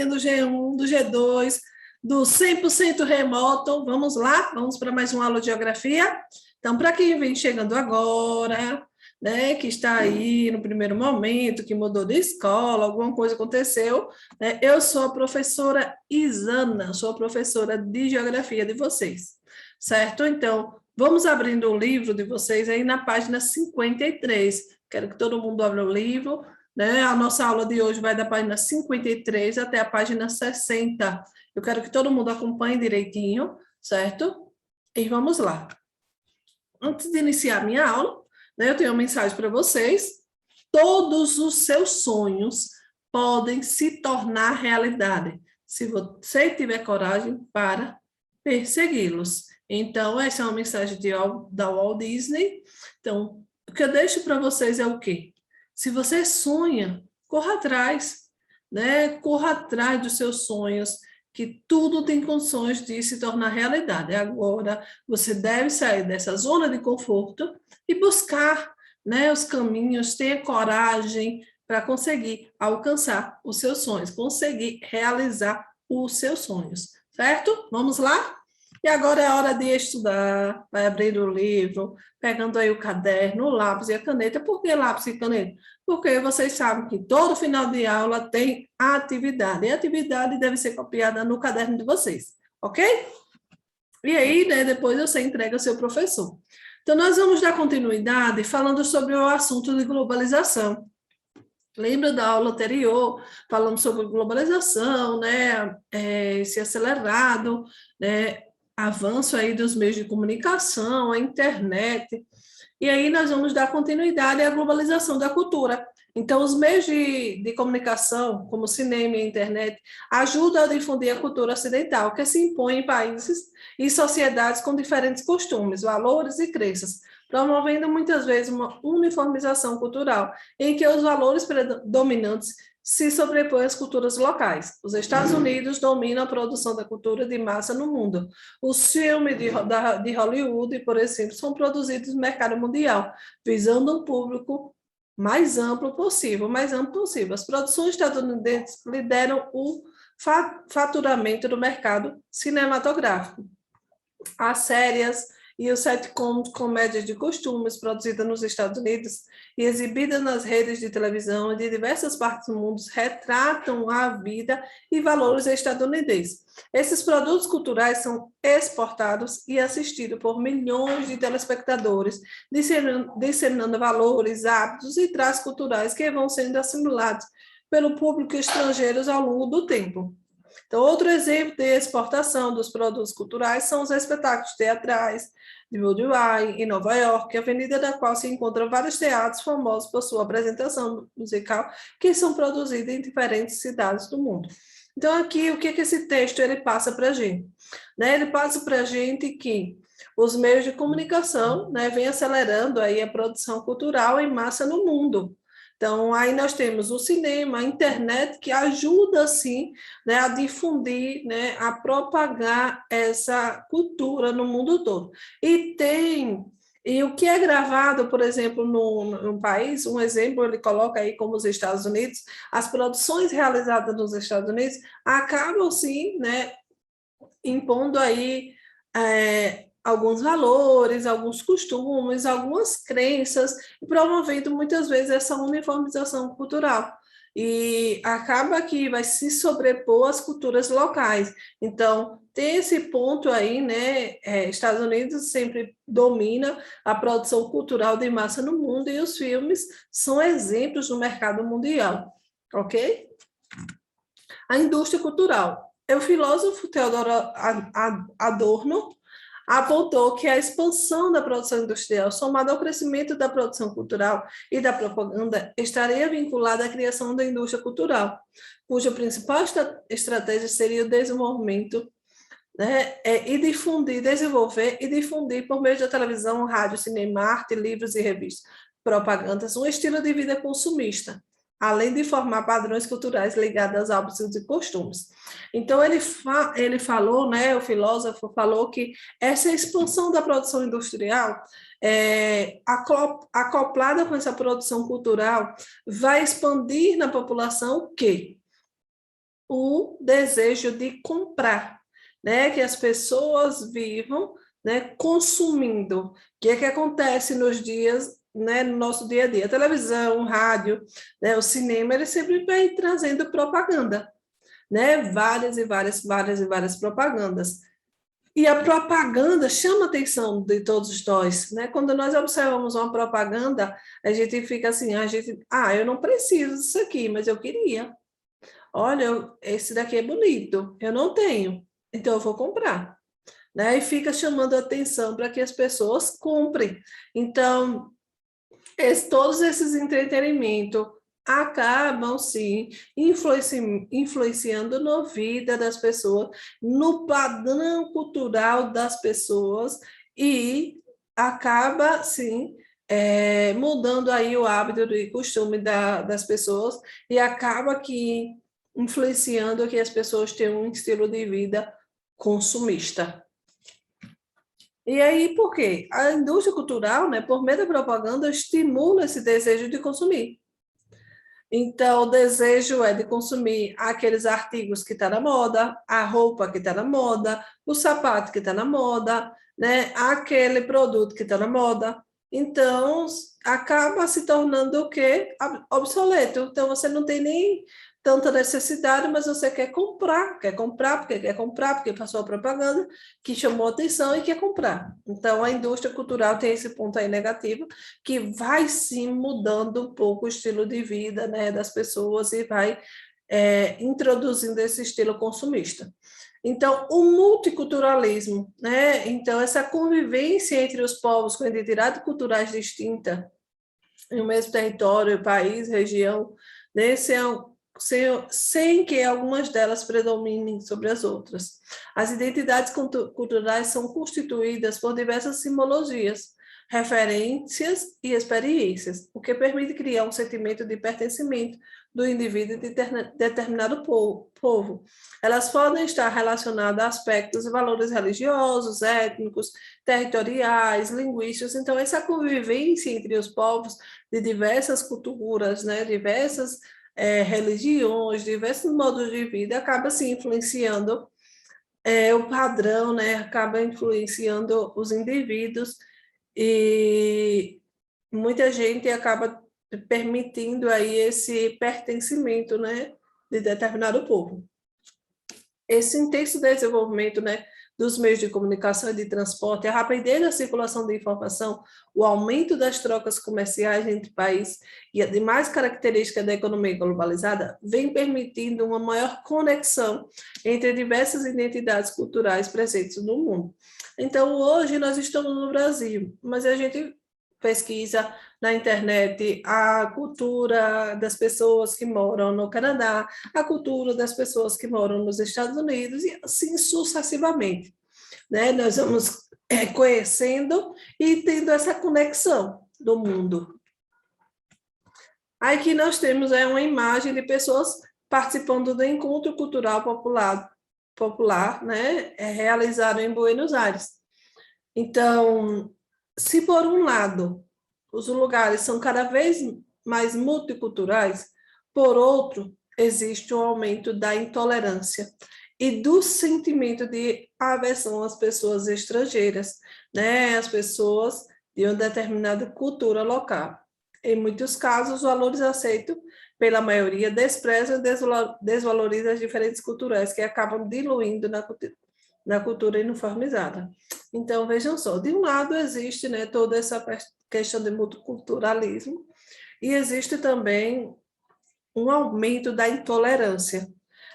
turminha do G1, do G2, do 100% remoto. Vamos lá? Vamos para mais uma aula de geografia? Então, para quem vem chegando agora, né, que está aí no primeiro momento, que mudou de escola, alguma coisa aconteceu, né, eu sou a professora Isana, sou a professora de geografia de vocês, certo? Então, vamos abrindo o livro de vocês aí na página 53. Quero que todo mundo abra o livro, né? A nossa aula de hoje vai da página 53 até a página 60. Eu quero que todo mundo acompanhe direitinho, certo? E vamos lá. Antes de iniciar minha aula, né, eu tenho uma mensagem para vocês. Todos os seus sonhos podem se tornar realidade, se você tiver coragem para persegui-los. Então, essa é uma mensagem da Walt Disney. Então, o que eu deixo para vocês é o quê? Se você sonha, corra atrás, né? Corra atrás dos seus sonhos, que tudo tem condições de se tornar realidade. Agora, você deve sair dessa zona de conforto e buscar, né, os caminhos, ter coragem para conseguir alcançar os seus sonhos, conseguir realizar os seus sonhos, certo? Vamos lá? E agora é hora de estudar, vai abrir o livro, pegando aí o caderno, o lápis e a caneta. Por que lápis e caneta? Porque vocês sabem que todo final de aula tem atividade, e a atividade deve ser copiada no caderno de vocês, ok? E aí, né, depois você entrega ao seu professor. Então, nós vamos dar continuidade falando sobre o assunto de globalização. Lembra da aula anterior, falamos sobre globalização, né, esse acelerado, né, avanço aí dos meios de comunicação, a internet, e aí nós vamos dar continuidade à globalização da cultura. Então, os meios de comunicação, como o cinema e a internet, ajudam a difundir a cultura ocidental, que se impõe em países e sociedades com diferentes costumes, valores e crenças, promovendo muitas vezes uma uniformização cultural, em que os valores predominantes se sobrepõem às culturas locais. Os Estados Unidos dominam a produção da cultura de massa no mundo. Os filmes de Hollywood, por exemplo, são produzidos no mercado mundial, visando um público mais amplo possível, mais amplo possível. As produções estadunidenses lideram o faturamento do mercado cinematográfico. As séries e os sitcoms, comédias de costumes produzidas nos Estados Unidos e exibidas nas redes de televisão de diversas partes do mundo retratam a vida e valores estadunidenses. Esses produtos culturais são exportados e assistidos por milhões de telespectadores, disseminando valores, hábitos e traços culturais que vão sendo assimilados pelo público estrangeiro ao longo do tempo. Então, outro exemplo de exportação dos produtos culturais são os espetáculos teatrais de Broadway, em Nova York, avenida da qual se encontram vários teatros famosos por sua apresentação musical, que são produzidos em diferentes cidades do mundo. Então, aqui, o que esse texto ele passa para a gente? Né? Ele passa para a gente que os meios de comunicação, né, vêm acelerando aí a produção cultural em massa no mundo. Então, aí nós temos o cinema, a internet, que ajuda, sim, né, a difundir, né, a propagar essa cultura no mundo todo. E o que é gravado, por exemplo, no país, um exemplo, ele coloca aí como os Estados Unidos, as produções realizadas nos Estados Unidos acabam, sim, né, impondo aí alguns valores, alguns costumes, algumas crenças, promovendo muitas vezes essa uniformização cultural. E acaba que vai se sobrepor às culturas locais. Então, tem esse ponto aí, né? Estados Unidos sempre domina a produção cultural de massa no mundo e os filmes são exemplos no mercado mundial, ok? A indústria cultural. O filósofo Theodor Adorno apontou que a expansão da produção industrial, somada ao crescimento da produção cultural e da propaganda, estaria vinculada à criação da indústria cultural, cuja principal estratégia seria o desenvolvimento, né, desenvolver e difundir por meio da televisão, rádio, cinema, arte, livros e revistas, propagandas, um estilo de vida consumista, além de formar padrões culturais ligados aos hábitos e costumes. Então, ele falou, né, o filósofo falou que essa expansão da produção industrial, acoplada com essa produção cultural, vai expandir na população o quê? o desejo de comprar, né? Que as pessoas vivam, né, consumindo. O que é que acontece nos dias, né, no nosso dia a dia? A televisão, o rádio, né, o cinema, ele sempre vem trazendo propaganda, né? Várias e várias propagandas. E a propaganda chama a atenção de todos nós, né? Quando nós observamos uma propaganda, a gente fica assim, eu não preciso disso aqui, mas eu queria. Olha, esse daqui é bonito, eu não tenho, então eu vou comprar, né? E fica chamando a atenção para que as pessoas comprem. Então, todos esses entretenimentos acabam, sim, influenciando na vida das pessoas, no padrão cultural das pessoas e acaba, sim, mudando aí o hábito e costume das pessoas e acaba que influenciando que as pessoas tenham um estilo de vida consumista. E aí, por quê? A indústria cultural, né, por meio da propaganda, estimula esse desejo de consumir. Então, o desejo é de consumir aqueles artigos que estão na moda, a roupa que está na moda, o sapato que está na moda, né, aquele produto que está na moda. Então, acaba se tornando o quê? Obsoleto. Então, você não tem nem tanta necessidade, mas você quer comprar, porque passou a propaganda que chamou a atenção e quer comprar. Então, a indústria cultural tem esse ponto aí negativo, que vai sim mudando um pouco o estilo de vida, né, das pessoas e vai introduzindo esse estilo consumista. Então, o multiculturalismo, né? Então, essa convivência entre os povos com identidades culturais distintas, em um mesmo território, país, região, né? Sem que algumas delas predominem sobre as outras. As identidades culturais são constituídas por diversas simbologias, referências e experiências, o que permite criar um sentimento de pertencimento do indivíduo de determinado povo. Elas podem estar relacionadas a aspectos e valores religiosos, étnicos, territoriais, linguísticos. Então, essa convivência entre os povos de diversas culturas, né, diversas religiões, diversos modos de vida, acaba se influenciando o padrão, né, acaba influenciando os indivíduos e muita gente acaba permitindo aí esse pertencimento, né, de determinado povo. Esse intenso desenvolvimento, né, dos meios de comunicação e de transporte, a rapidez da circulação de informação, o aumento das trocas comerciais entre países e as demais características da economia globalizada vem permitindo uma maior conexão entre diversas identidades culturais presentes no mundo. Então, hoje nós estamos no Brasil, mas a gente pesquisa na internet a cultura das pessoas que moram no Canadá, a cultura das pessoas que moram nos Estados Unidos e assim sucessivamente, né? Nós vamos conhecendo e tendo essa conexão do mundo. Aí que nós temos uma imagem de pessoas participando do encontro cultural popular, né? Realizado em Buenos Aires. Então, se por um lado os lugares são cada vez mais multiculturais, por outro, existe um aumento da intolerância e do sentimento de aversão às pessoas estrangeiras, né? As pessoas de uma determinada cultura local. Em muitos casos, os valores aceitos pela maioria desprezam e desvalorizam as diferentes culturais que acabam diluindo na cultura uniformizada. Então, vejam só, de um lado existe, né, toda essa questão de multiculturalismo e existe também um aumento da intolerância,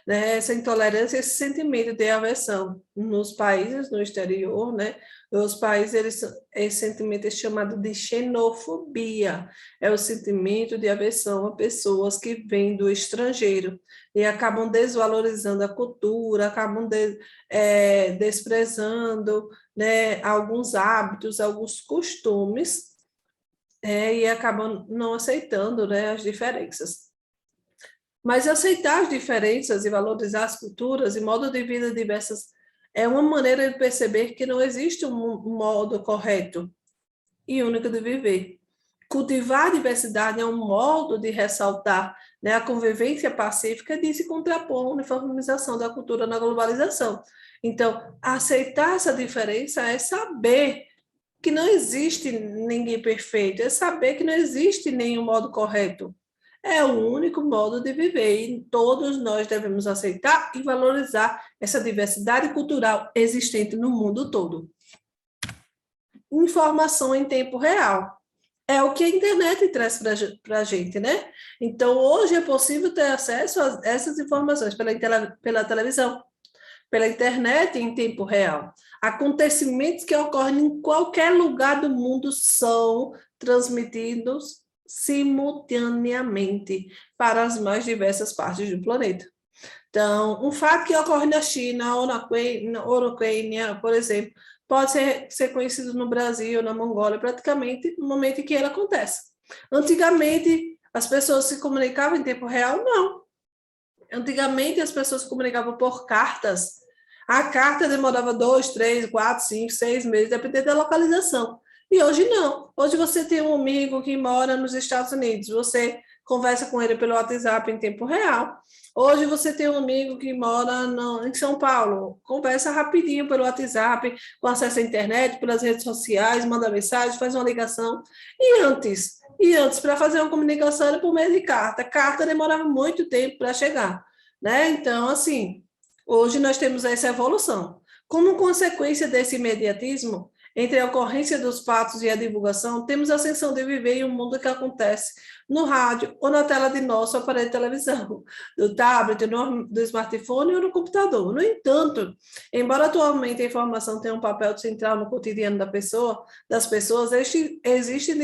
né? Essa intolerância, esse sentimento de aversão nos países, no exterior, né? Os países, esse sentimento é chamado de xenofobia, é o sentimento de aversão a pessoas que vêm do estrangeiro e acabam desvalorizando a cultura, acabam desprezando, né, alguns hábitos, alguns costumes, e acabam não aceitando, né, as diferenças. Mas aceitar as diferenças e valorizar as culturas e modos de vida diversas é uma maneira de perceber que não existe um modo correto e único de viver. cultivar a diversidade é um modo de ressaltar, né, a convivência pacífica de se contrapor à uniformização da cultura na globalização. Então, aceitar essa diferença é saber que não existe ninguém perfeito, é saber que não existe nenhum modo correto. É o único modo de viver e todos nós devemos aceitar e valorizar essa diversidade cultural existente no mundo todo. Informação em tempo real. É o que a internet traz para a gente, né? Então, hoje é possível ter acesso a essas informações pela televisão, pela internet em tempo real. Acontecimentos que ocorrem em qualquer lugar do mundo são transmitidos simultaneamente para as mais diversas partes do planeta. Então, um fato que ocorre na China ou na Ucrânia, por exemplo, pode ser conhecido no Brasil, na Mongólia, praticamente no momento em que ele acontece. Antigamente, as pessoas se comunicavam em tempo real? Não. Antigamente, as pessoas se comunicavam por cartas. A carta demorava 2, 3, 4, 5, 6 meses, dependendo da localização. E hoje não. Hoje você tem um amigo que mora nos Estados Unidos, você conversa com ele pelo WhatsApp em tempo real. Hoje você tem um amigo que mora em São Paulo, conversa rapidinho pelo WhatsApp, com acesso à internet, pelas redes sociais, manda mensagem, faz uma ligação. E antes, para fazer uma comunicação era por meio de carta. Carta demorava muito tempo para chegar, né? Então, assim, hoje nós temos essa evolução. Como consequência desse imediatismo, entre a ocorrência dos fatos e a divulgação, temos a sensação de viver em um mundo que acontece no rádio ou na tela de nosso aparelho de televisão, do tablet, do smartphone ou no computador. No entanto, embora atualmente a informação tenha um papel central no cotidiano das pessoas, existem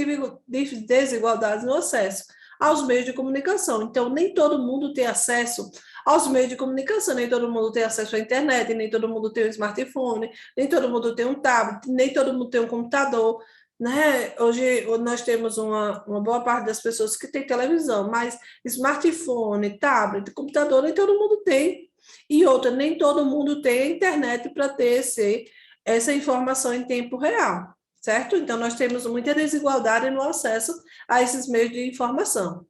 desigualdades no acesso aos meios de comunicação. Então, nem todo mundo tem acesso aos meios de comunicação, nem todo mundo tem acesso à internet, nem todo mundo tem um smartphone, nem todo mundo tem um tablet, nem todo mundo tem um computador, né? Hoje nós temos uma boa parte das pessoas que tem televisão, mas smartphone, tablet, computador, nem todo mundo tem. E outra, nem todo mundo tem internet para ter essa informação em tempo real, certo? Então, nós temos muita desigualdade no acesso a esses meios de informação.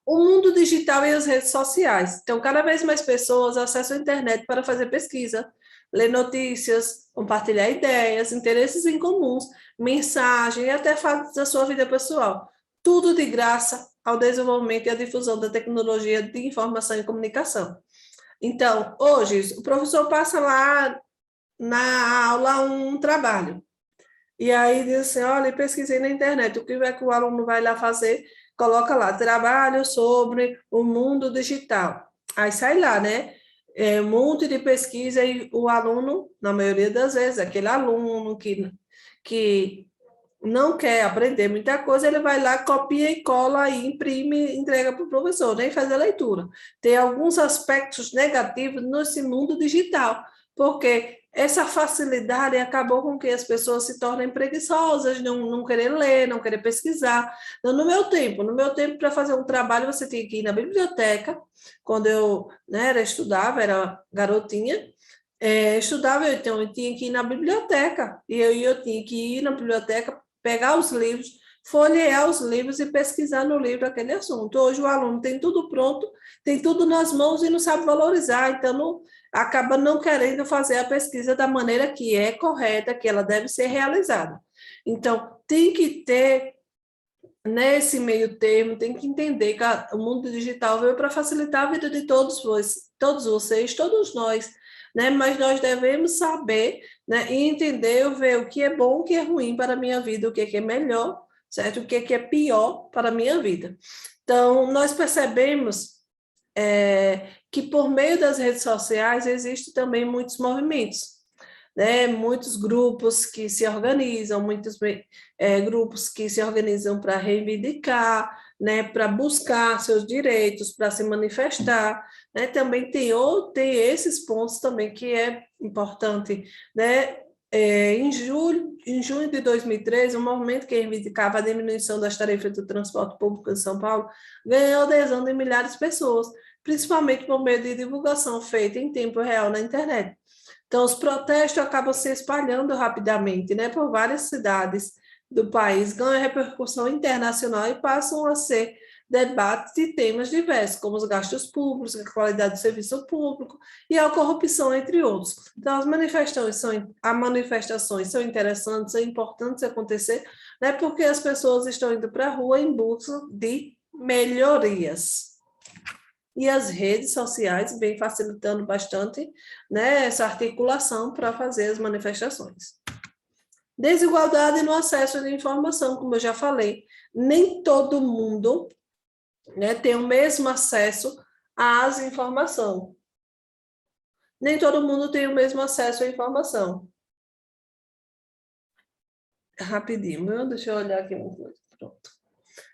O mundo digital e as redes sociais. Então, cada vez mais pessoas acessam a internet para fazer pesquisa, ler notícias, compartilhar ideias, interesses em comuns, mensagem e até fatos da sua vida pessoal. Tudo de graça ao desenvolvimento e à difusão da tecnologia de informação e comunicação. Então, hoje, o professor passa lá na aula um trabalho. E aí diz assim, olha, pesquisei na internet, o que é que o aluno vai lá fazer? Coloca lá, trabalho sobre o mundo digital. Aí sai lá, né? Um monte de pesquisa e o aluno, na maioria das vezes, aquele aluno que não quer aprender muita coisa, ele vai lá, copia e cola e imprime, entrega para o professor, nem faz a leitura. Tem alguns aspectos negativos nesse mundo digital, porque essa facilidade acabou com que as pessoas se tornem preguiçosas, não querer ler, não querer pesquisar. Então, no meu tempo, para fazer um trabalho, você tinha que ir na biblioteca, quando eu, né, estudava, era garotinha, estudava, então eu tinha que ir na biblioteca, e eu tinha que ir na biblioteca, pegar os livros, folhear os livros e pesquisar no livro aquele assunto. Hoje o aluno tem tudo pronto, tem tudo nas mãos e não sabe valorizar, então acaba não querendo fazer a pesquisa da maneira que é correta, que ela deve ser realizada. Então, tem que ter, nesse meio termo, tem que entender que o mundo digital veio para facilitar a vida de todos vocês, todos nós, né? Mas nós devemos saber, né, e entender, ver o que é bom, o que é ruim para a minha vida, o que é melhor, certo? O que é pior para a minha vida. Então, nós percebemos que por meio das redes sociais existem também muitos movimentos, né? Muitos grupos que se organizam, muitos grupos que se organizam para reivindicar, né? Para buscar seus direitos, para se manifestar, né? Também tem esses pontos também que é importante, né? Em junho de 2013, um movimento que reivindicava a diminuição das tarifas do transporte público em São Paulo ganhou adesão de milhares de pessoas, principalmente por meio de divulgação feita em tempo real na internet. Então, os protestos acabam se espalhando rapidamente, né, por várias cidades, do país ganham repercussão internacional e passam a ser debates de temas diversos, como os gastos públicos, a qualidade do serviço público e a corrupção, entre outros. Então, as manifestações são interessantes, são importantes acontecer, né, porque as pessoas estão indo para a rua em busca de melhorias. E as redes sociais vêm facilitando bastante, né, essa articulação para fazer as manifestações. Desigualdade no acesso à informação, como eu já falei. Nem todo mundo, né, tem o mesmo acesso às informações. Nem todo mundo tem o mesmo acesso à informação. Rapidinho, deixa eu olhar aqui uma coisa. Pronto.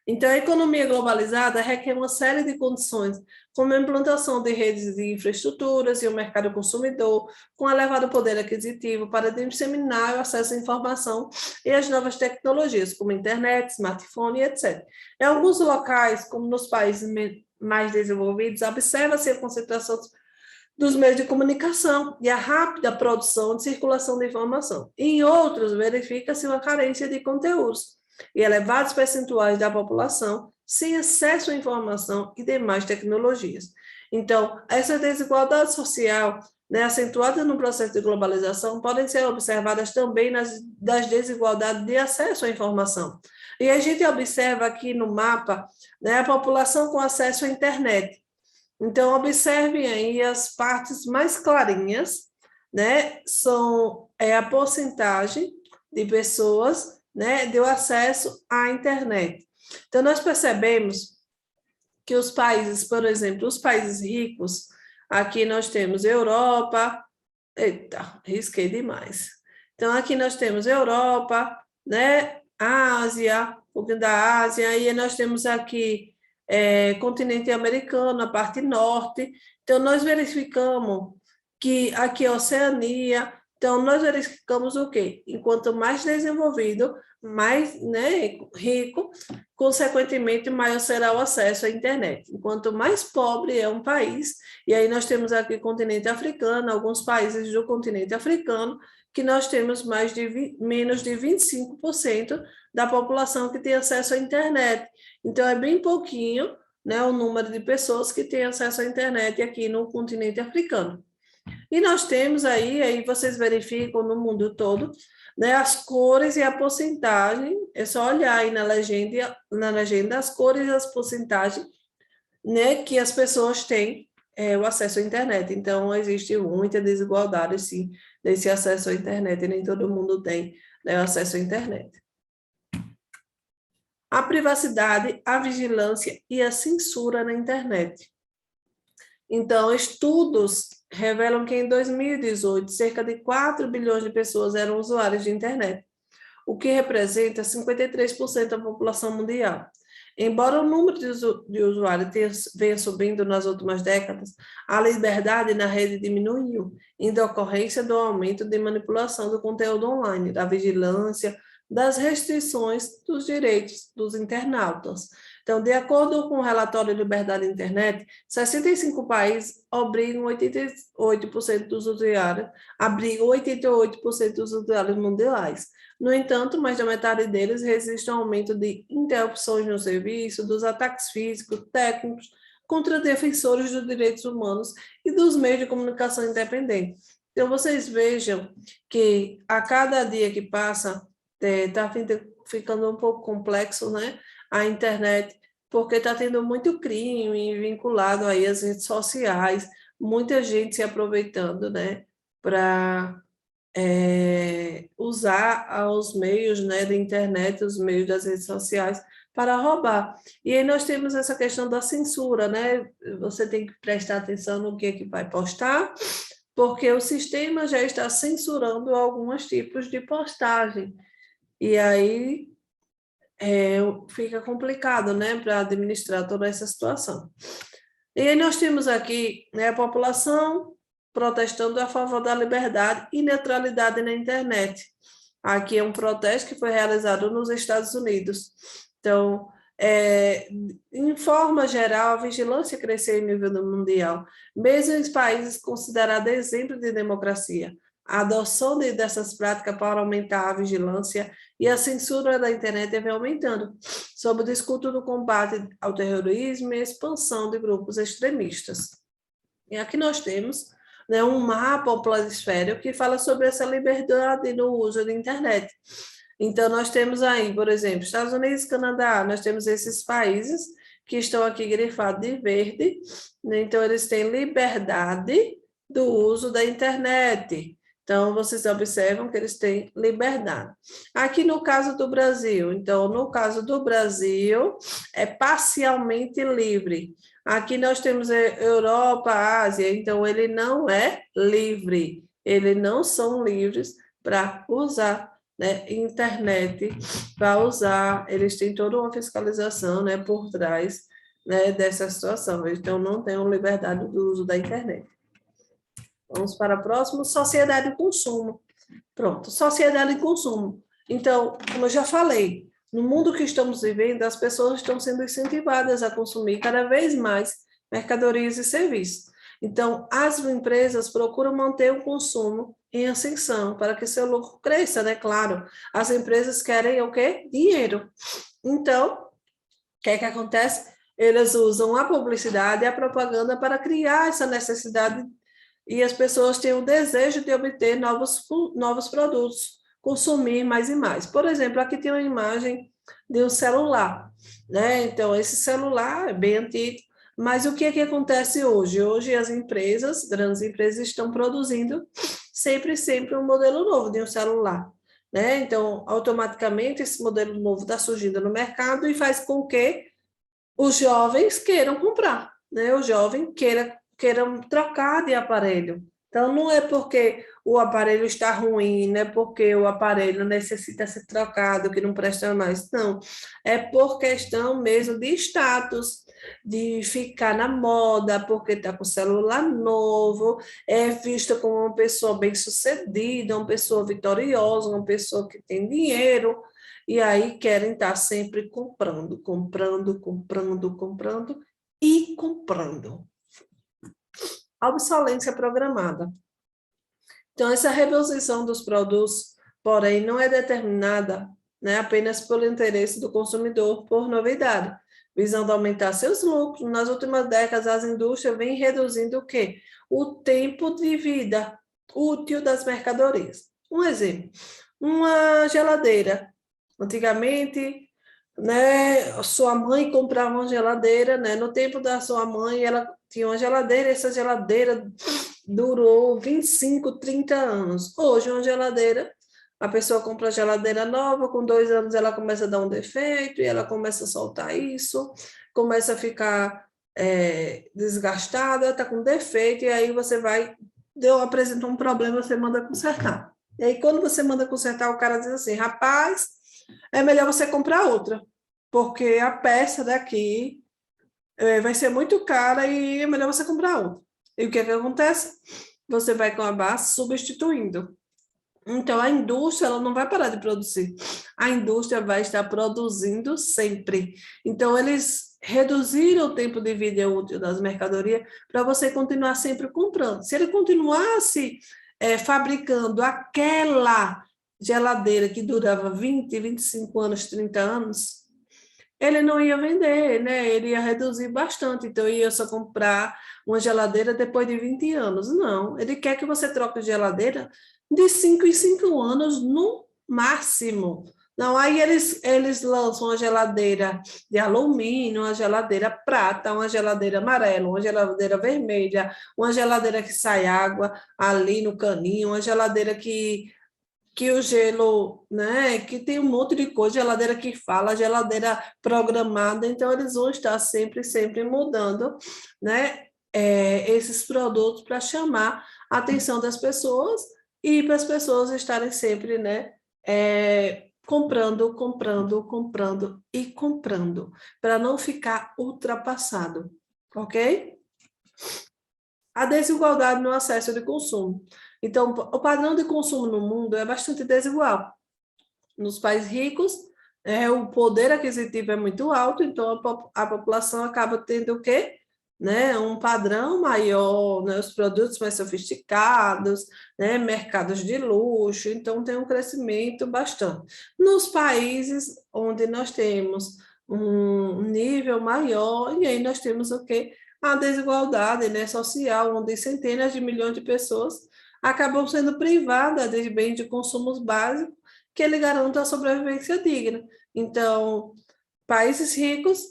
Então, a economia globalizada requer uma série de condições, como a implantação de redes de infraestruturas e o mercado consumidor, com elevado poder aquisitivo para disseminar o acesso à informação e às novas tecnologias, como internet, smartphone, etc. Em alguns locais, como nos países mais desenvolvidos, observa-se a concentração dos meios de comunicação e a rápida produção e circulação de informação. Em outros, verifica-se uma carência de conteúdos e elevados percentuais da população sem acesso à informação e demais tecnologias. Então, essa desigualdade social, né, acentuada no processo de globalização, podem ser observadas também das desigualdades de acesso à informação. E a gente observa aqui no mapa, né, a população com acesso à internet. Então, observem aí as partes mais clarinhas, né? São a porcentagem de pessoas, né, deu acesso à internet. Então, nós percebemos que os países, por exemplo, os países ricos, aqui nós temos Europa, eita, risquei demais. Então, aqui nós temos Europa, né, Ásia, um pouquinho da Ásia, e nós temos aqui continente americano, a parte norte. Então, nós verificamos que aqui é a Oceania. Então, nós verificamos o quê? Enquanto mais desenvolvido, mais, né, rico, consequentemente, maior será o acesso à internet. Enquanto mais pobre é um país, e aí nós temos aqui o continente africano, alguns países do continente africano, que nós temos menos de 25% da população que tem acesso à internet. Então, é bem pouquinho, né, o número de pessoas que têm acesso à internet aqui no continente africano. E nós temos aí vocês verificam no mundo todo, né, as cores e a porcentagem, é só olhar aí na legenda as cores e as porcentagens, né, que as pessoas têm o acesso à internet. Então, existe muita desigualdade, sim, desse acesso à internet, e nem todo mundo tem, né, acesso à internet. A privacidade, a vigilância e a censura na internet. Então, estudos revelam que em 2018, cerca de 4 bilhões de pessoas eram usuários de internet, o que representa 53% da população mundial. Embora o número de usuários venha subindo nas últimas décadas, a liberdade na rede diminuiu, em decorrência do aumento de manipulação do conteúdo online, da vigilância, das restrições dos direitos dos internautas. Então, de acordo com o relatório Liberdade da Internet, 65 países abrigam 88% dos usuários, abrigam 88% dos usuários mundiais. No entanto, mais da metade deles resiste ao aumento de interrupções no serviço, dos ataques físicos, técnicos, contra defensores dos direitos humanos e dos meios de comunicação independentes. Então, vocês vejam que a cada dia que passa, está ficando um pouco complexo, né, a internet, porque está tendo muito crime vinculado aí às redes sociais, muita gente se aproveitando, né, para usar os meios, né, da internet, os meios das redes sociais para roubar. E aí nós temos essa questão da censura, né? Você tem que prestar atenção no que é que vai postar, porque o sistema já está censurando alguns tipos de postagem. E aí fica complicado, né, para administrar toda essa situação. E aí nós temos aqui, né, a população protestando a favor da liberdade e neutralidade na internet. Aqui é um protesto que foi realizado nos Estados Unidos. Então, em forma geral, a vigilância cresceu em nível mundial, mesmo em países considerados exemplo de democracia. a adoção dessas práticas para aumentar a vigilância e a censura da internet vem aumentando, sob o discurso do combate ao terrorismo e a expansão de grupos extremistas. E aqui nós temos, né, um mapa ao planisfério que fala sobre essa liberdade no uso da internet. Então, nós temos aí, por exemplo, Estados Unidos e Canadá, nós temos esses países que estão aqui grifados de verde, né? Então, eles têm liberdade do uso da internet. Então, vocês observam que eles têm liberdade. Aqui no caso do Brasil, então, no caso do Brasil, é parcialmente livre. Aqui nós temos Europa, Ásia, então ele não é livre. Eles não são livres para usar, né, internet, para usar, eles têm toda uma fiscalização, né, por trás, né, dessa situação. Então, não têm liberdade do uso da internet. Vamos para o próximo, sociedade e consumo. Pronto, sociedade e consumo. Então, como eu já falei, no mundo que estamos vivendo, as pessoas estão sendo incentivadas a consumir cada vez mais mercadorias e serviços. Então, as empresas procuram manter o consumo em ascensão para que seu lucro cresça, né? Claro, as empresas querem o quê? Dinheiro. Então, o que é que acontece? Eles usam a publicidade e a propaganda para criar essa necessidade e as pessoas têm o desejo de obter novos produtos, consumir mais e mais. Por exemplo, aqui tem uma imagem de um celular, né? Então, esse celular é bem antigo, mas o que é que acontece hoje? Hoje as empresas, grandes empresas, estão produzindo sempre um modelo novo de um celular, né? Então, automaticamente esse modelo novo está surgindo no mercado e faz com que os jovens queiram comprar, né? O jovem queiram trocar de aparelho. Então, não é porque o aparelho está ruim, não é porque o aparelho necessita ser trocado, que não presta mais, não. É por questão mesmo de status, de ficar na moda, porque está com celular novo, é vista como uma pessoa bem-sucedida, uma pessoa vitoriosa, uma pessoa que tem dinheiro, e aí querem estar sempre comprando e comprando. A obsolescência programada. Então, essa reposição dos produtos, porém, não é determinada, né, apenas pelo interesse do consumidor por novidade, visando aumentar seus lucros. Nas últimas décadas, as indústrias vêm reduzindo o quê? O tempo de vida útil das mercadorias. Um exemplo, uma geladeira. Antigamente, né, sua mãe comprava uma geladeira, né? No tempo da sua mãe, ela tinha uma geladeira, essa geladeira durou 25, 30 anos. Hoje, uma geladeira, a pessoa compra a geladeira nova, com 2 anos ela começa a dar um defeito, e ela começa a soltar isso, começa a ficar desgastada, está com defeito, e aí você apresentou um problema, você manda consertar. E aí, quando você manda consertar, o cara diz assim, rapaz, é melhor você comprar outra, porque a peça daqui vai ser muito cara e é melhor você comprar outra. E o que é que acontece? Você vai acabar substituindo. Então, a indústria ela não vai parar de produzir. A indústria vai estar produzindo sempre. Então, eles reduziram o tempo de vida útil das mercadorias para você continuar sempre comprando. Se ele continuasse fabricando aquela geladeira que durava 20, 25 anos, 30 anos, ele não ia vender, né? Ele ia reduzir bastante, então ia só comprar uma geladeira depois de 20 anos. Não, ele quer que você troque de geladeira de 5 em 5 anos no máximo. Não, aí eles lançam uma geladeira de alumínio, uma geladeira prata, uma geladeira amarela, uma geladeira vermelha, uma geladeira que sai água ali no caninho, uma geladeira que o gelo, né, que tem um monte de coisa, geladeira que fala, geladeira programada, então eles vão estar sempre mudando, né, esses produtos para chamar a atenção das pessoas e para as pessoas estarem sempre, né, comprando e comprando, para não ficar ultrapassado, ok? A desigualdade no acesso de consumo. Então, o padrão de consumo no mundo é bastante desigual. Nos países ricos, o poder aquisitivo é muito alto, então a população acaba tendo o quê? né, um padrão maior, né, os produtos mais sofisticados, né, mercados de luxo, então tem um crescimento bastante. Nos países onde nós temos um nível maior, e aí nós temos o quê? A desigualdade, né, social, onde centenas de milhões de pessoas acabam sendo privadas de bens de consumo básicos que lhe garantam a sobrevivência digna. Então, países ricos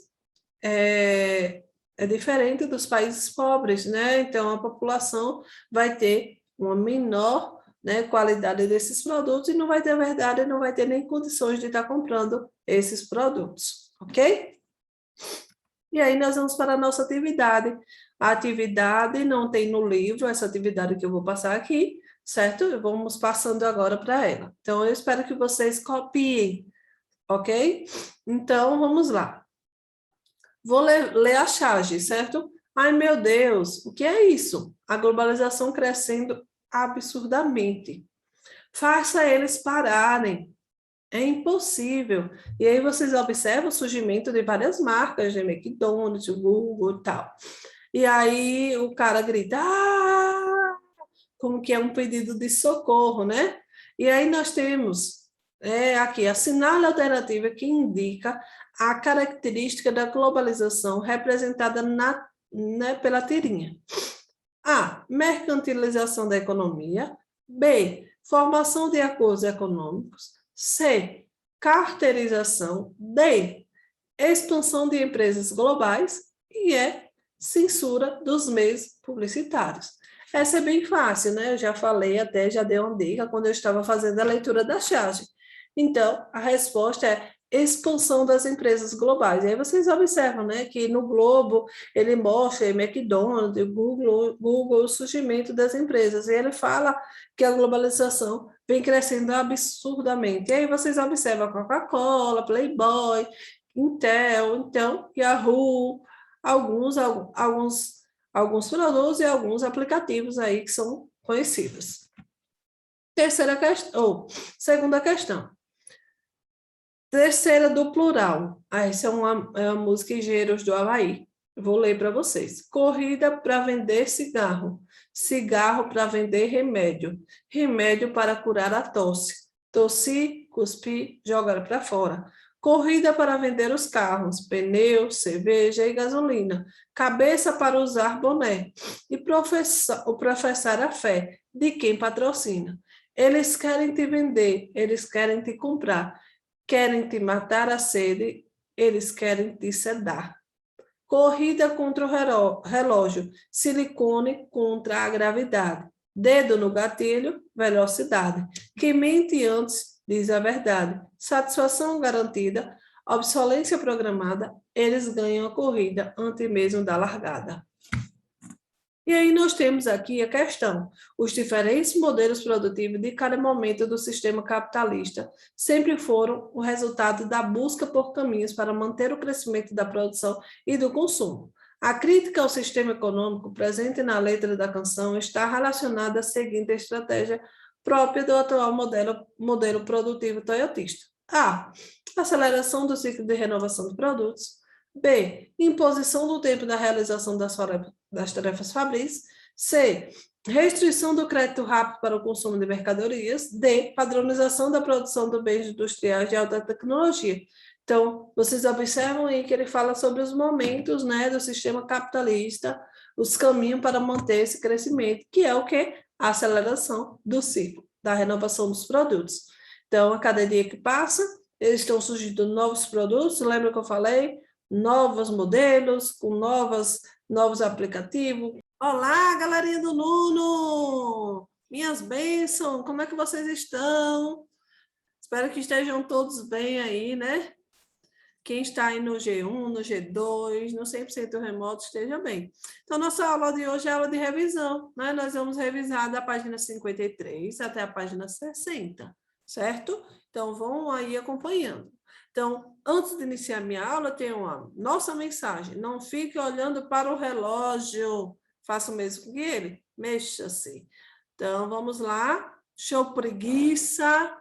é diferente dos países pobres, né? Então, a população vai ter uma menor, né, qualidade desses produtos e não vai ter verdade, não vai ter nem condições de estar comprando esses produtos, ok? E aí nós vamos para a nossa atividade. A atividade não tem no livro, essa atividade que eu vou passar aqui, certo? Vamos passando agora para ela. Então, eu espero que vocês copiem, ok? Então, vamos lá. Vou ler a charge, certo? Ai, meu Deus, o que é isso? A globalização crescendo absurdamente. Faça eles pararem. É impossível. E aí vocês observam o surgimento de várias marcas, de McDonald's, Google e tal. E aí o cara grita, como que é um pedido de socorro, né? E aí nós temos aqui a sinal alternativa que indica a característica da globalização representada né, pela tirinha. A. Mercantilização da economia. B. Formação de acordos econômicos. C. Carteirização. D. Expansão de empresas globais. E E. Censura dos meios publicitários. Essa é bem fácil, né? Eu já falei até, já dei uma dica quando eu estava fazendo a leitura da charge. Então, a resposta é expansão das empresas globais. E aí vocês observam, né, que no globo ele mostra McDonald's, Google, o surgimento das empresas. E ele fala que a globalização vem crescendo absurdamente. E aí vocês observam a Coca-Cola, Playboy, Intel, então, Yahoo, alguns produtos e alguns aplicativos aí que são conhecidos. Terceira questão, ou segunda questão. Terceira do plural. Essa é uma música Engenheiros do Havaí. Vou ler para vocês. Corrida para vender cigarro. Cigarro para vender remédio. Remédio para curar a tosse. Tossir, cuspir, jogar para fora. Corrida para vender os carros. Pneu, cerveja e gasolina. Cabeça para usar boné. E professar a fé de quem patrocina. Eles querem te vender, eles querem te comprar. Querem te matar a sede, eles querem te sedar. Corrida contra o relógio, silicone contra a gravidade. Dedo no gatilho, velocidade. Quem mente antes diz a verdade. Satisfação garantida, obsolência programada, eles ganham a corrida antes mesmo da largada. E aí nós temos aqui a questão, os diferentes modelos produtivos de cada momento do sistema capitalista sempre foram o resultado da busca por caminhos para manter o crescimento da produção e do consumo. A crítica ao sistema econômico presente na letra da canção está relacionada à seguinte estratégia própria do atual modelo produtivo toyotista. A. Aceleração do ciclo de renovação de produtos. B. Imposição do tempo da realização das tarefas fabris. C. Restrição do crédito rápido para o consumo de mercadorias. D. Padronização da produção de bens industriais de alta tecnologia. Então, vocês observam aí que ele fala sobre os momentos, né, do sistema capitalista, os caminhos para manter esse crescimento, que é o quê? A aceleração do ciclo, da renovação dos produtos. Então, a cada dia que passa, eles estão surgindo novos produtos, lembra que eu falei? Novos modelos, com novos aplicativos. Olá, galerinha do Nuno! Minhas bênçãos, como é que vocês estão? Espero que estejam todos bem aí, né? Quem está aí no G1, no G2, no 100% remoto, esteja bem. Então, nossa aula de hoje é aula de revisão, né? Nós vamos revisar da página 53 até a página 60, certo? Então, vão aí acompanhando. Então, antes de iniciar minha aula, tem uma nossa mensagem. Não fique olhando para o relógio. Faça o mesmo que ele. Mexa-se. Então, vamos lá. Show preguiça,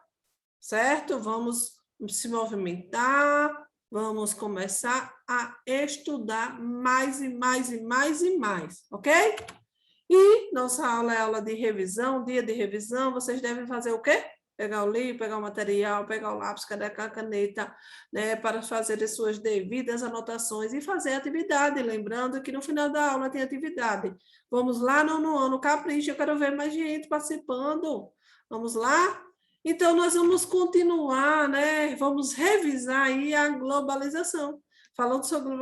certo? Vamos se movimentar. Vamos começar a estudar mais e mais e mais e mais, ok? E nossa aula é aula de revisão, dia de revisão, vocês devem fazer o quê? Pegar o livro, pegar o material, pegar o lápis, cadê a caneta, né, para fazer as suas devidas anotações e fazer a atividade. Lembrando que no final da aula tem atividade. Vamos lá, nono ano, capricha, eu quero ver mais gente participando. Vamos lá? Então, nós vamos continuar, né? Vamos revisar aí a globalização. Falando sobre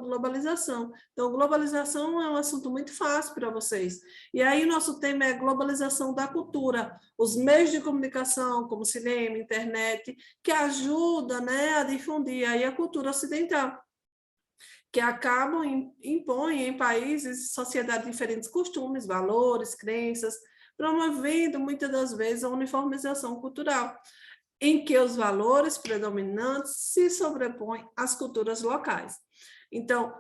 globalização. Então, globalização é um assunto muito fácil para vocês. E aí, nosso tema é globalização da cultura, os meios de comunicação, como cinema, internet, que ajudam, né, a difundir aí a cultura ocidental, que acabam impõem em países e sociedades diferentes costumes, valores, crenças, promovendo muitas das vezes a uniformização cultural, em que os valores predominantes se sobrepõem às culturas locais. Então,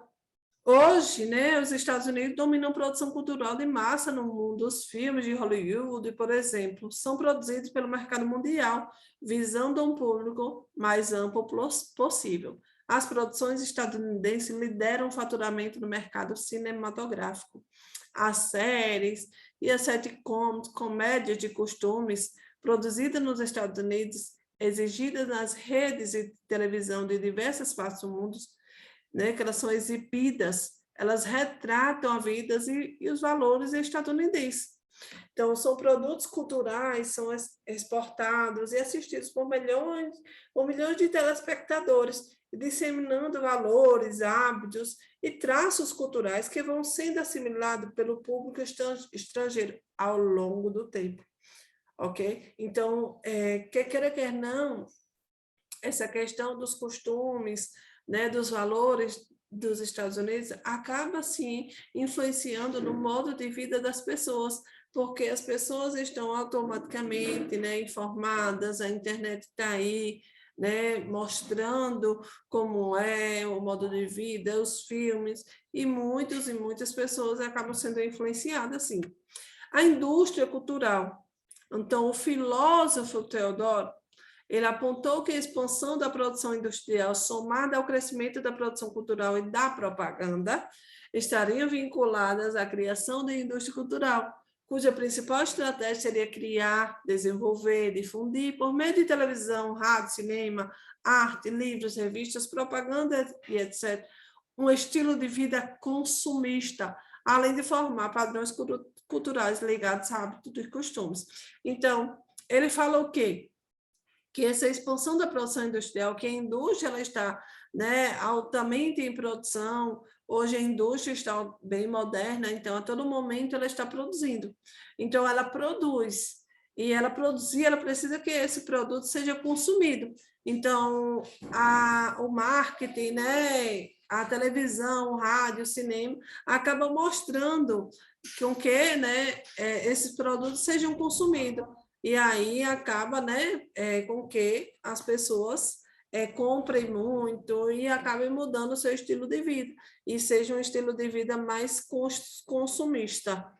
hoje, né, os Estados Unidos dominam a produção cultural de massa no mundo. Os filmes de Hollywood, por exemplo, são produzidos pelo mercado mundial, visando um público mais amplo possível. As produções estadunidenses lideram o faturamento no mercado cinematográfico. As séries e as sitcoms, comédias de costumes, produzidas nos Estados Unidos, exigidas nas redes de televisão de diversas partes do mundo, né, que elas são exibidas, elas retratam a vida e os valores estadunidenses. Então, são produtos culturais, são exportados e assistidos por milhões de telespectadores, disseminando valores, hábitos e traços culturais que vão sendo assimilados pelo público estrangeiro ao longo do tempo. Ok? Então, quer queira, quer não, essa questão dos costumes, né, dos valores dos Estados Unidos, acaba, sim, influenciando no modo de vida das pessoas, porque as pessoas estão automaticamente, né, informadas, a internet está aí, né, mostrando como é o modo de vida, os filmes, e muitas pessoas acabam sendo influenciadas, assim. A indústria cultural. Então, o filósofo Theodore, ele apontou que a expansão da produção industrial, somada ao crescimento da produção cultural e da propaganda, estariam vinculadas à criação da indústria cultural, cuja principal estratégia seria criar, desenvolver, difundir, por meio de televisão, rádio, cinema, arte, livros, revistas, propaganda e etc., um estilo de vida consumista, além de formar padrões culturais ligados a hábitos e costumes. Então, ele fala o quê? Que essa expansão da produção industrial, que a indústria ela está, né, altamente em produção, hoje a indústria está bem moderna, então a todo momento ela está produzindo. Então ela produz, e ela produzir, ela precisa que esse produto seja consumido. Então o marketing, né, a televisão, o rádio, o cinema, acaba mostrando com que, né, esses produtos sejam consumidos. E aí acaba, né, com que as pessoas comprem muito e acabem mudando o seu estilo de vida, e seja um estilo de vida mais consumista.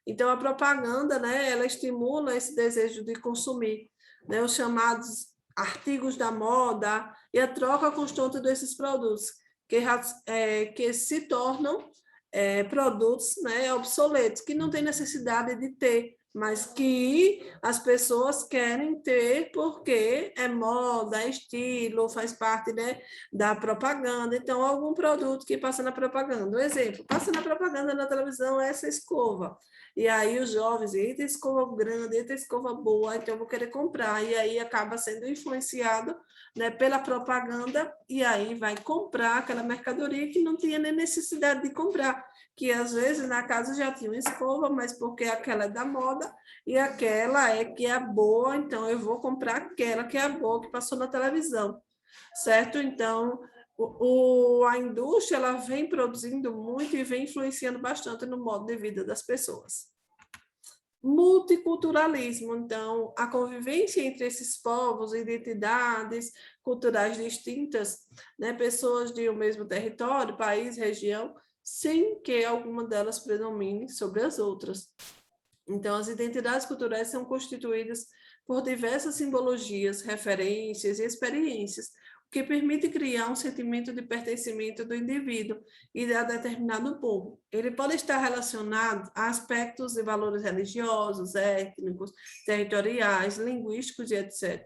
Então, a propaganda, né, ela estimula esse desejo de consumir, né, os chamados artigos da moda e a troca constante desses produtos, que se tornam produtos, né, obsoletos, que não tem necessidade de ter, mas que as pessoas querem ter porque é moda, é estilo, faz parte, né, da propaganda. Então, algum produto que passa na propaganda. Um exemplo, passa na propaganda na televisão essa escova. E aí os jovens, eita escova grande, eita escova boa, então eu vou querer comprar. E aí acaba sendo influenciado, né, pela propaganda, e aí vai comprar aquela mercadoria que não tinha nem necessidade de comprar, que às vezes na casa já tinha uma escova, mas porque aquela é da moda e aquela é que é boa, então eu vou comprar aquela que é boa, que passou na televisão, certo? Então, a indústria ela vem produzindo muito e vem influenciando bastante no modo de vida das pessoas. Multiculturalismo, então, a convivência entre esses povos, identidades culturais distintas, né, pessoas de um mesmo território, país, região, sem que alguma delas predomine sobre as outras. Então, as identidades culturais são constituídas por diversas simbologias, referências e experiências, que permite criar um sentimento de pertencimento do indivíduo e a determinado povo. Ele pode estar relacionado a aspectos e valores religiosos, étnicos, territoriais, linguísticos e etc.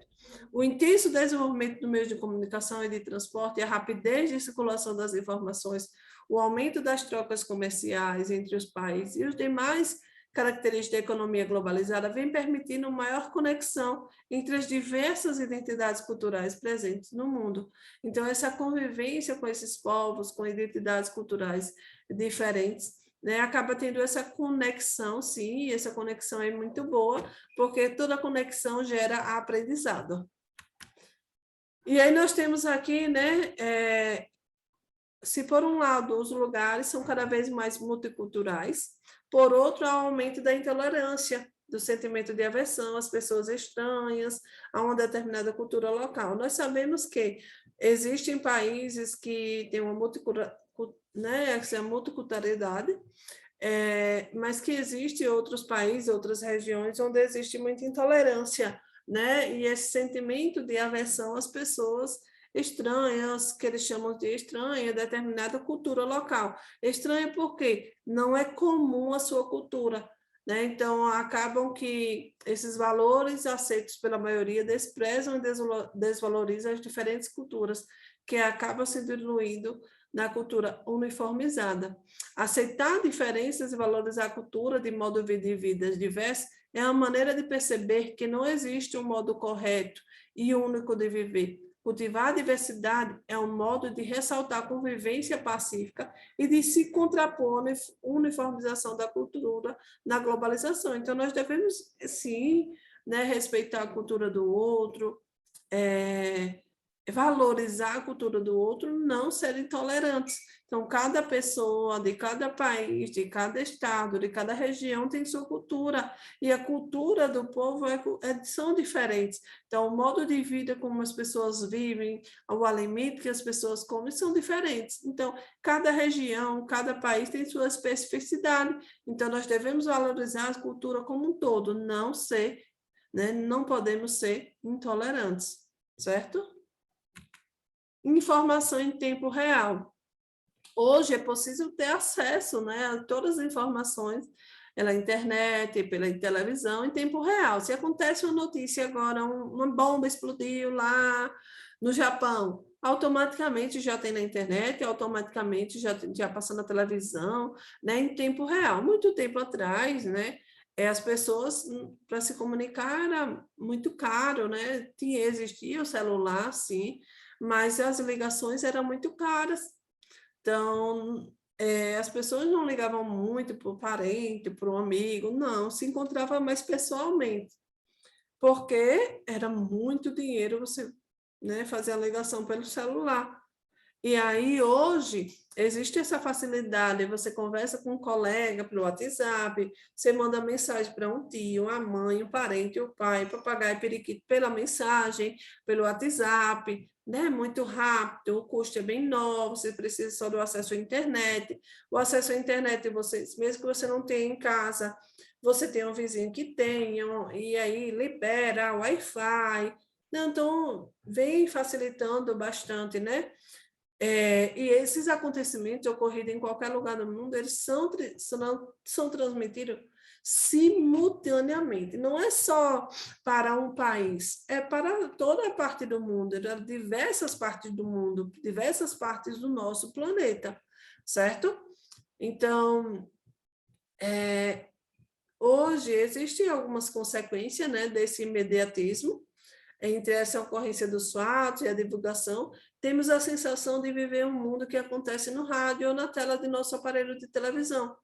O intenso desenvolvimento do meio de comunicação e de transporte e a rapidez de circulação das informações, o aumento das trocas comerciais entre os países e os demais características da economia globalizada vem permitindo maior conexão entre as diversas identidades culturais presentes no mundo. Então, essa convivência com esses povos, com identidades culturais diferentes, né, acaba tendo essa conexão, sim, e essa conexão é muito boa, porque toda conexão gera aprendizado. E aí nós temos aqui, né, se por um lado os lugares são cada vez mais multiculturais, por outro, há um aumento da intolerância, do sentimento de aversão às pessoas estranhas, a uma determinada cultura local. Nós sabemos que existem países que têm uma multiculturalidade, mas que existem outros países, outras regiões, onde existe muita intolerância, né? E esse sentimento de aversão às pessoas estranhas, que eles chamam de estranha, determinada cultura local. Estranha porque não é comum a sua cultura, né? Então, acabam que esses valores aceitos pela maioria desprezam e desvalorizam as diferentes culturas, que acabam se diluindo na cultura uniformizada. Aceitar diferenças e valorizar a cultura de modo de vida diverso é uma maneira de perceber que não existe um modo correto e único de viver. Cultivar a diversidade é um modo de ressaltar a convivência pacífica e de se contrapor à uniformização da cultura na globalização. Então, nós devemos, sim, né, respeitar a cultura do outro, valorizar a cultura do outro, não ser intolerantes. Então, cada pessoa de cada país, de cada estado, de cada região tem sua cultura, e a cultura do povo são diferentes. Então, o modo de vida como as pessoas vivem, o alimento que as pessoas comem são diferentes. Então, cada região, cada país tem sua especificidade. Então, nós devemos valorizar a cultura como um todo, não ser, né, não podemos ser intolerantes, certo? Informação em tempo real. Hoje é possível ter acesso, né, a todas as informações pela internet, pela televisão, em tempo real. Se acontece uma notícia agora, uma bomba explodiu lá no Japão, automaticamente já tem na internet, automaticamente já passa na televisão, né, em tempo real. Muito tempo atrás, né, as pessoas, para se comunicar, era muito caro, né? Existia o celular, sim, mas as ligações eram muito caras. Então, as pessoas não ligavam muito para o parente, para o amigo, não, se encontrava mais pessoalmente, porque era muito dinheiro você, né, fazer a ligação pelo celular. E aí, hoje, existe essa facilidade, você conversa com um colega pelo WhatsApp, você manda mensagem para um tio, a mãe, o parente, o pai, papagaio, periquito, pela mensagem, pelo WhatsApp, né? Muito rápido, o custo é bem novo, você precisa só do acesso à internet. O acesso à internet, mesmo que você não tenha em casa, você tem um vizinho que tenha, e aí libera o Wi-Fi. Então, vem facilitando bastante, né? E esses acontecimentos ocorridos em qualquer lugar do mundo, eles são transmitidos simultaneamente. Não é só para um país, é para toda a parte do mundo, diversas partes do mundo, diversas partes do nosso planeta, certo? Então, hoje existem algumas consequências, né, desse imediatismo. Entre essa ocorrência dos fatos e a divulgação, temos a sensação de viver um mundo que acontece no rádio ou na tela de nosso aparelho de televisão,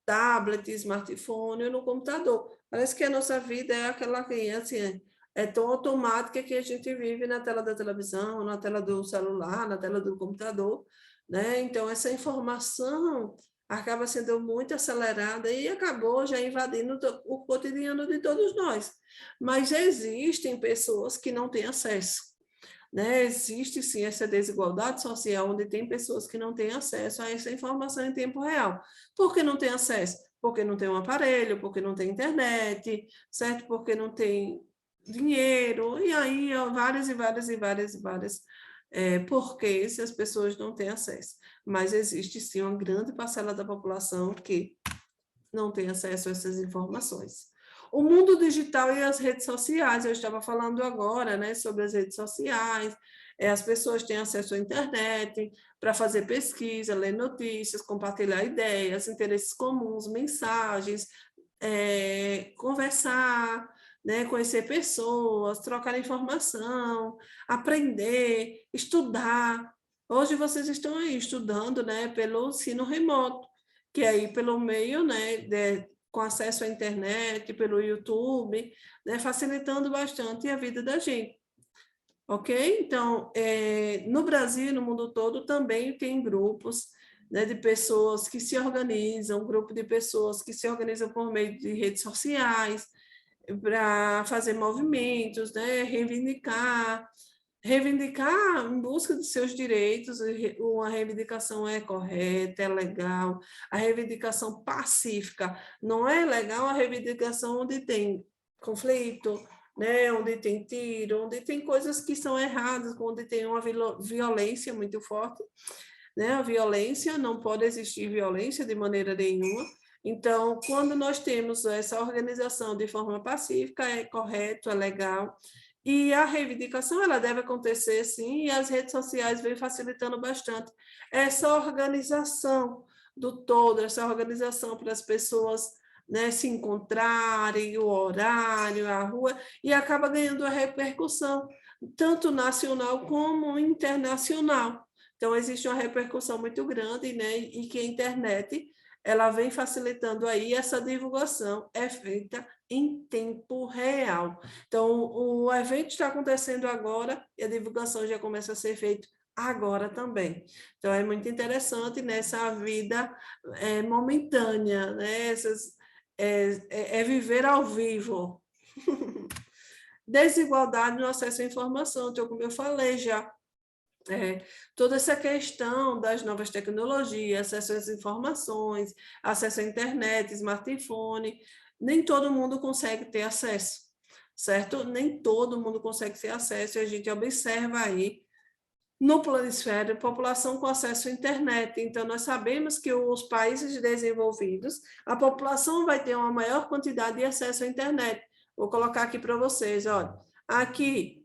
tablet, smartphone ou no computador. Parece que a nossa vida é aquela que, assim, é tão automática que a gente vive na tela da televisão, na tela do celular, na tela do computador, né? Então, essa informação acaba sendo muito acelerada e acabou já invadindo o cotidiano de todos nós. Mas existem pessoas que não têm acesso, né? Existe sim essa desigualdade social, onde tem pessoas que não têm acesso a essa informação em tempo real. Por que não tem acesso? Porque não tem um aparelho, porque não tem internet, certo? Porque não tem dinheiro, e aí ó, várias por que se as pessoas não têm acesso. Mas existe sim uma grande parcela da população que não tem acesso a essas informações. O mundo digital e as redes sociais, eu estava falando agora, né, sobre as redes sociais, as pessoas têm acesso à internet para fazer pesquisa, ler notícias, compartilhar ideias, interesses comuns, mensagens, conversar, né, conhecer pessoas, trocar informação, aprender, estudar. Hoje vocês estão aí estudando, né, pelo ensino remoto, que aí pelo meio, né, com acesso à internet, pelo YouTube, né, facilitando bastante a vida da gente. Ok? Então, no Brasil e no mundo todo também tem grupos, né, de pessoas que se organizam, grupo de pessoas que se organizam por meio de redes sociais, para fazer movimentos, né, reivindicar em busca de seus direitos. Uma reivindicação é correta, é legal, a reivindicação pacífica. Não é legal a reivindicação onde tem conflito, né, onde tem tiro, onde tem coisas que são erradas, onde tem uma violência muito forte, né? A violência, não pode existir violência de maneira nenhuma. Então, quando nós temos essa organização de forma pacífica, é correto, é legal. E a reivindicação, ela deve acontecer, sim, e as redes sociais vêm facilitando bastante essa organização do todo, essa organização para as pessoas, né, se encontrarem, o horário, a rua, e acaba ganhando a repercussão, tanto nacional como internacional. Então, existe uma repercussão muito grande, né, e que a internet ela vem facilitando aí essa divulgação, é feita em tempo real. Então, o evento está acontecendo agora e a divulgação já começa a ser feita agora também. Então, é muito interessante nessa vida momentânea, né? É viver ao vivo. Desigualdade no acesso à informação, então, como eu falei já, toda essa questão das novas tecnologias, acesso às informações, acesso à internet, smartphone, nem todo mundo consegue ter acesso, certo? Nem todo mundo consegue ter acesso, e a gente observa aí no planisfério, população com acesso à internet. Então, nós sabemos que os países desenvolvidos, a população vai ter uma maior quantidade de acesso à internet. Vou colocar aqui para vocês, olha, aqui,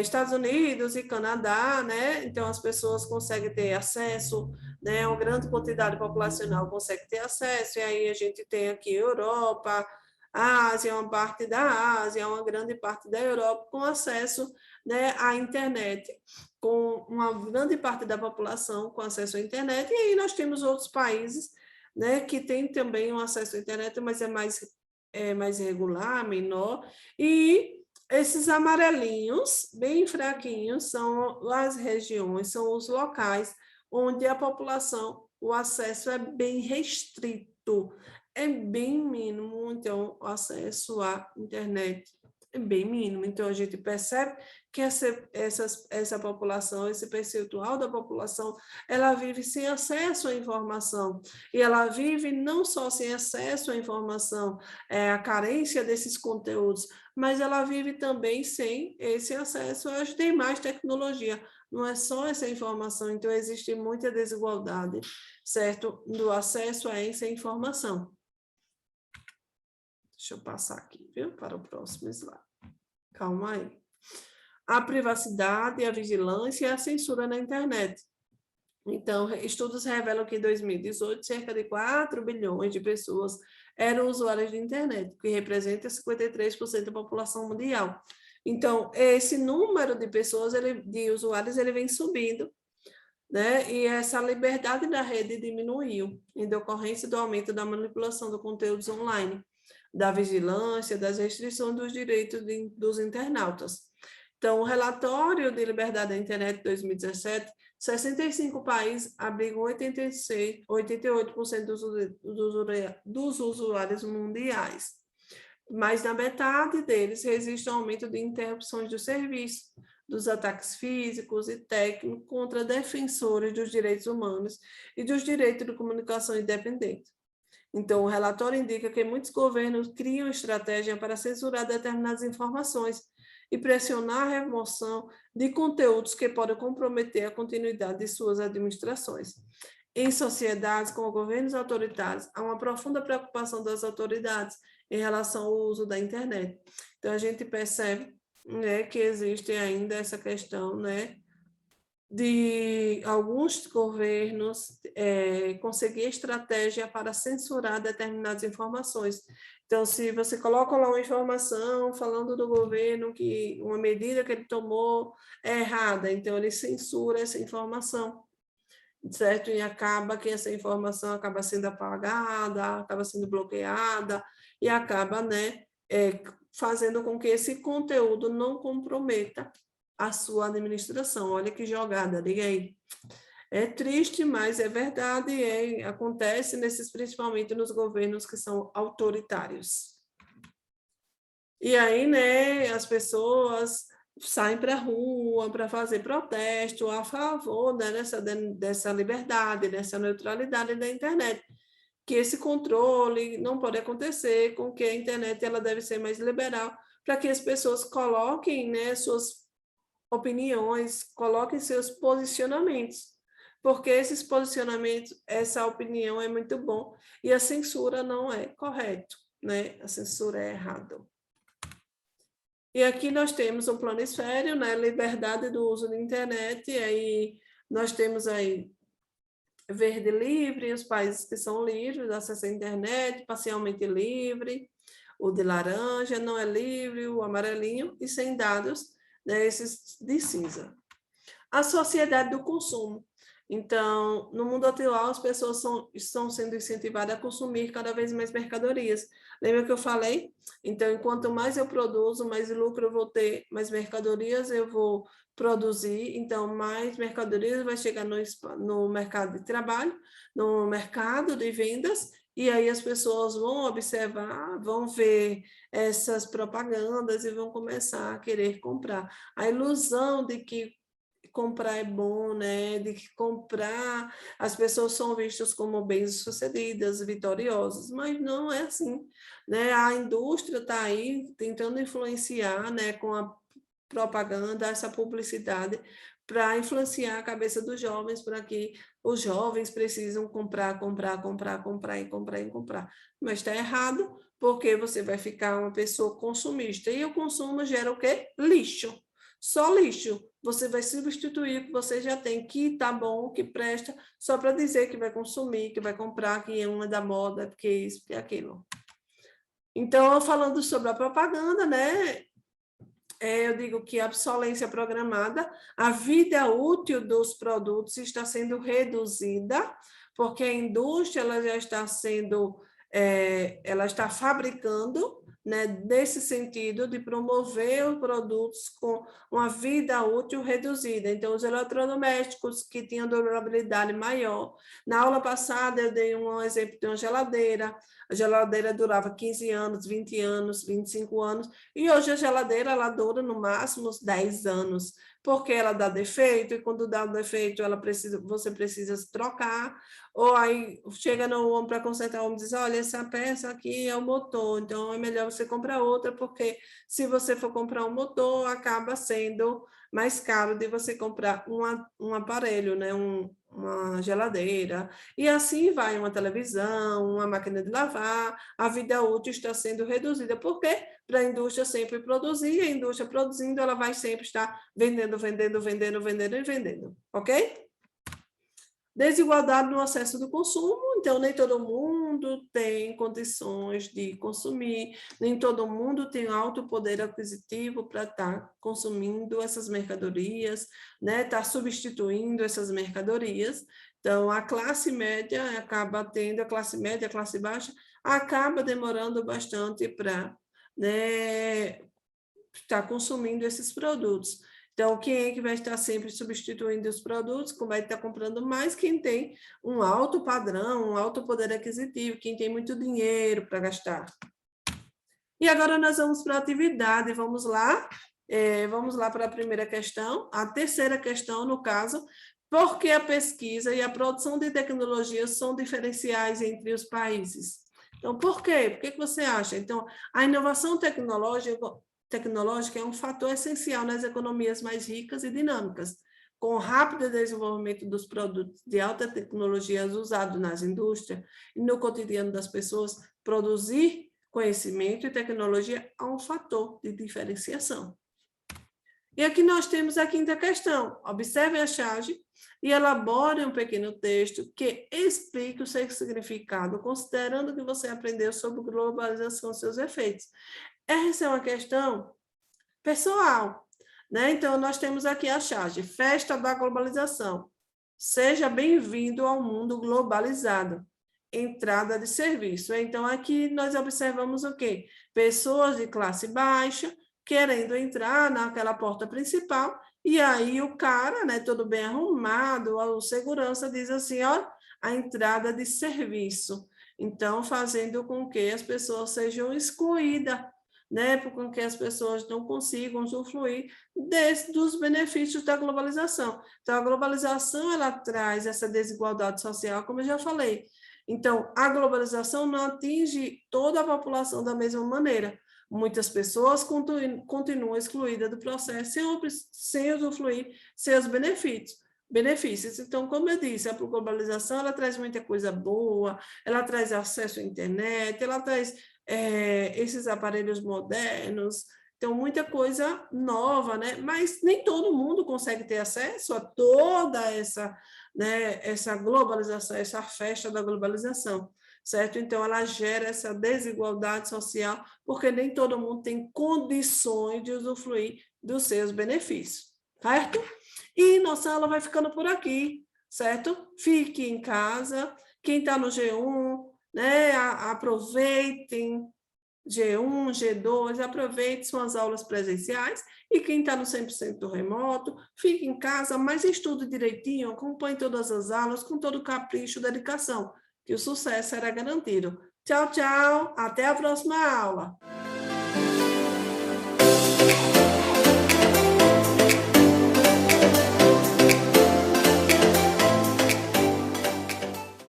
Estados Unidos e Canadá, né? Então, as pessoas conseguem ter acesso, né? Uma grande quantidade populacional consegue ter acesso, e aí a gente tem aqui Europa, Ásia, uma parte da Ásia, uma grande parte da Europa com acesso, né, à internet, com uma grande parte da população com acesso à internet, e aí nós temos outros países, né, que têm também um acesso à internet, mas é mais regular, menor, e esses amarelinhos, bem fraquinhos, são as regiões, são os locais onde a população, o acesso é bem restrito, é bem mínimo, então, o acesso à internet é bem mínimo. Então, a gente percebe que essa população, esse percentual da população, ela vive sem acesso à informação. E ela vive não só sem acesso à informação, a carência desses conteúdos, mas ela vive também sem esse acesso às demais tecnologias. Não é só essa informação, então existe muita desigualdade, certo? Do acesso a essa informação. Deixa eu passar aqui, viu? Para o próximo slide. Calma aí. A privacidade, a vigilância e a censura na internet. Então, estudos revelam que em 2018, cerca de 4 bilhões de pessoas eram usuárias de internet, que representa 53% da população mundial. Então, esse número de pessoas, de usuários, ele vem subindo, né? E essa liberdade da rede diminuiu, em decorrência do aumento da manipulação de conteúdos online, da vigilância, das restrições dos direitos dos internautas. Então, o relatório de liberdade da internet de 2017, 65 países abrigam 88% dos usuários mundiais. Mais da metade deles resiste ao aumento de interrupções do serviço, dos ataques físicos e técnicos contra defensores dos direitos humanos e dos direitos de comunicação independente. Então, o relatório indica que muitos governos criam estratégia para censurar determinadas informações e pressionar a remoção de conteúdos que podem comprometer a continuidade de suas administrações. Em sociedades com governos autoritários, há uma profunda preocupação das autoridades em relação ao uso da internet. Então, a gente percebe, né, que existe ainda essa questão, né, de alguns governos conseguir estratégia para censurar determinadas informações. Então, se você coloca lá uma informação falando do governo que uma medida que ele tomou é errada, então ele censura essa informação, certo? E acaba que essa informação acaba sendo apagada, acaba sendo bloqueada e acaba, né, fazendo com que esse conteúdo não comprometa a sua administração. Olha que jogada, liga aí. É triste, mas é verdade, acontece principalmente nos governos que são autoritários. E aí, né, as pessoas saem para a rua para fazer protesto a favor, né, dessa liberdade, dessa neutralidade da internet, que esse controle não pode acontecer, com que a internet ela deve ser mais liberal, para que as pessoas coloquem, né, suas opiniões, coloquem seus posicionamentos, porque esses posicionamentos, essa opinião é muito bom, e a censura não é correto, né? A censura é errado. E aqui nós temos o planisfério, né? Liberdade do uso da internet, e aí nós temos aí verde livre, os países que são livres, acesso à internet, parcialmente livre, o de laranja não é livre, o amarelinho, e sem dados, né, esses de cinza. A sociedade do consumo. Então, no mundo atual, as pessoas estão sendo incentivadas a consumir cada vez mais mercadorias. Lembra que eu falei? Então, enquanto mais eu produzo, mais lucro eu vou ter, mais mercadorias eu vou produzir, então mais mercadorias vai chegar no mercado de trabalho, no mercado de vendas, e aí as pessoas vão observar, vão ver essas propagandas e vão começar a querer comprar. A ilusão de que comprar é bom, né? De que comprar, as pessoas são vistas como bem-sucedidas, vitoriosas, mas não é assim, né? A indústria está aí tentando influenciar, né, com a propaganda, essa publicidade, para influenciar a cabeça dos jovens, para que os jovens precisam comprar, comprar, comprar, comprar e comprar e comprar. Mas está errado, porque você vai ficar uma pessoa consumista. E o consumo gera o quê? Lixo. Só lixo. Você vai substituir o que você já tem, que está bom, que presta, só para dizer que vai consumir, que vai comprar, que é uma da moda, porque isso, porque aquilo. Então, falando sobre a propaganda, né? Eu digo que a obsolescência programada, a vida útil dos produtos está sendo reduzida, porque a indústria ela já está sendo, ela está fabricando, né, nesse sentido de promover os produtos com uma vida útil reduzida. Então, os eletrodomésticos que tinham durabilidade maior. Na aula passada, eu dei um exemplo de uma geladeira. A geladeira durava 15 anos, 20 anos, 25 anos, e hoje a geladeira ela dura no máximo uns 10 anos, porque ela dá defeito, e quando dá um defeito, você precisa trocar, ou aí chega no homem para consertar, o homem diz, olha, essa peça aqui é o motor, então é melhor você comprar outra, porque se você for comprar um motor, acaba sendo mais caro de você comprar um aparelho, né? Uma geladeira, e assim vai uma televisão, uma máquina de lavar, a vida útil está sendo reduzida. Por quê? Para a indústria sempre produzir, a indústria produzindo, ela vai sempre estar vendendo, vendendo, vendendo, vendendo e vendendo, ok? Desigualdade no acesso do consumo, então nem todo mundo tem condições de consumir, nem todo mundo tem alto poder aquisitivo para estar consumindo essas mercadorias, né? Estar substituindo essas mercadorias. Então, a classe média acaba tendo, a classe média, a classe baixa, acaba demorando bastante para, né, estar consumindo esses produtos. Então, quem é que vai estar sempre substituindo os produtos? Como vai estar comprando mais? Quem tem um alto padrão, um alto poder aquisitivo, quem tem muito dinheiro para gastar. E agora nós vamos para a atividade, vamos lá. Vamos lá para a primeira questão. A terceira questão, no caso, por que a pesquisa e a produção de tecnologias são diferenciais entre os países? Então, por quê? Por que você acha? Então, a inovação tecnológica tecnológica é um fator essencial nas economias mais ricas e dinâmicas, com o rápido desenvolvimento dos produtos de alta tecnologia usados nas indústrias e no cotidiano das pessoas, produzir conhecimento e tecnologia é um fator de diferenciação. E aqui nós temos a quinta questão. Observe a charge e elabore um pequeno texto que explique o seu significado, considerando que você aprendeu sobre globalização e seus efeitos. Essa é uma questão pessoal, né? Então, nós temos aqui a charge, festa da globalização. Seja bem-vindo ao mundo globalizado. Entrada de serviço. Então, aqui nós observamos o quê? Pessoas de classe baixa querendo entrar naquela porta principal, e aí o cara, né, todo bem arrumado, o segurança diz assim, ó, a entrada de serviço. Então, fazendo com que as pessoas sejam excluídas, né, com que as pessoas não consigam usufruir dos benefícios da globalização. Então, a globalização, ela traz essa desigualdade social, como eu já falei. Então, a globalização não atinge toda a população da mesma maneira. Muitas pessoas continuam excluídas do processo sem usufruir seus benefícios. Então, como eu disse, a globalização ela traz muita coisa boa, ela traz acesso à internet, ela traz esses aparelhos modernos, então muita coisa nova, né? Mas nem todo mundo consegue ter acesso a toda essa, né, essa globalização, essa festa da globalização, certo? Então, ela gera essa desigualdade social, porque nem todo mundo tem condições de usufruir dos seus benefícios, certo? E nossa aula vai ficando por aqui, certo? Fique em casa, quem está no G1, né, aproveitem G1, G2, aproveitem suas aulas presenciais, e quem está no 100% remoto, fique em casa, mas estude direitinho, acompanhe todas as aulas com todo capricho e dedicação, que o sucesso será garantido. Tchau, tchau, até a próxima aula.